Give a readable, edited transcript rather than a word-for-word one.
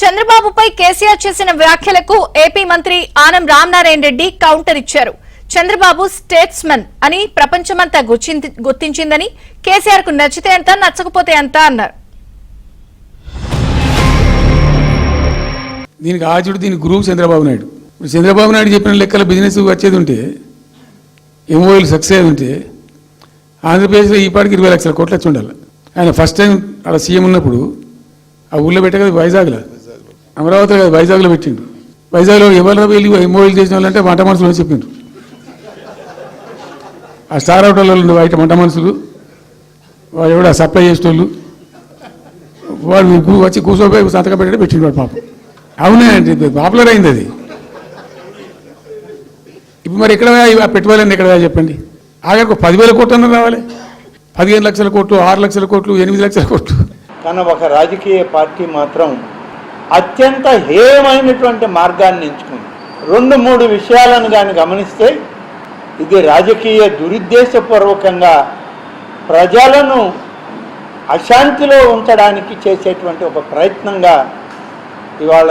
చంద్రబాబుపై కేసీఆర్ చేసిన వ్యాఖ్యలకు ఏపీ మంత్రి ఆనం రామనారాయణ రెడ్డి కౌంటర్ ఇచ్చారు. చంద్రబాబు స్టేట్స్మన్ అని ప్రపంచమంతా గుర్తించిందని, కేసీఆర్ కు నచ్చితే ఎంత నచ్చకపోతే ఎంత అన్నారు. దీనికి ఆచుడు దీనికి గురువు చంద్రబాబు నాయుడు. చంద్రబాబు నాయుడు చెప్పిన లెక్కల బిజినెస్ వచ్చేది ఉంటే, ఎంఓఎల్ సక్సెస్ అయ్యేది ఉంటే ఆంధ్రప్రదేశ్లో ఈ పాటికి 20 లక్షల కోట్లు వచ్చి ఉండాలి. ఆయన ఫస్ట్ టైం అలా సీఎం ఉన్నప్పుడు ఆ ఊళ్ళో పెట్టగలదు, వైజాగ్లో, అమరావతిలో కాదు వైజాగ్లో పెట్టిండు. వైజాగ్లో ఎవరు వెళ్ళి ఎంఓఎల్ చేసిన వాళ్ళంటే వంట మనుషులు అని చెప్పిండ్రు. ఆ స్టార్ హోటల్లో ఉండే బయట వంట మనుషులు, వాడు ఎవడ సప్లై చేసేటోళ్ళు, వాడు వచ్చి కూర్చోపోయి సంతకం పెట్టడం పెట్టిండు వాడు పాపం. అవునే అంటే పాపులర్ అయింది అది. ఇప్పుడు మరి ఎక్కడ పెట్టుబడులన్నీ ఎక్కడ చెప్పండి. ఆఖరికి 10,000 కోట్లు అన్న రావాలి, 15 లక్షల కోట్లు, 6 లక్షల కోట్లు, 8 లక్షల కోట్లు. కానీ ఒక రాజకీయ పార్టీ మాత్రం అత్యంత హేయమైనటువంటి మార్గాన్ని ఎంచుకుంది. 2-3 విషయాలను కానీ గమనిస్తే ఇది రాజకీయ దురుద్దేశపూర్వకంగా ప్రజలను అశాంతిలో ఉంచడానికి చేసేటువంటి ఒక ప్రయత్నంగా ఇవాళ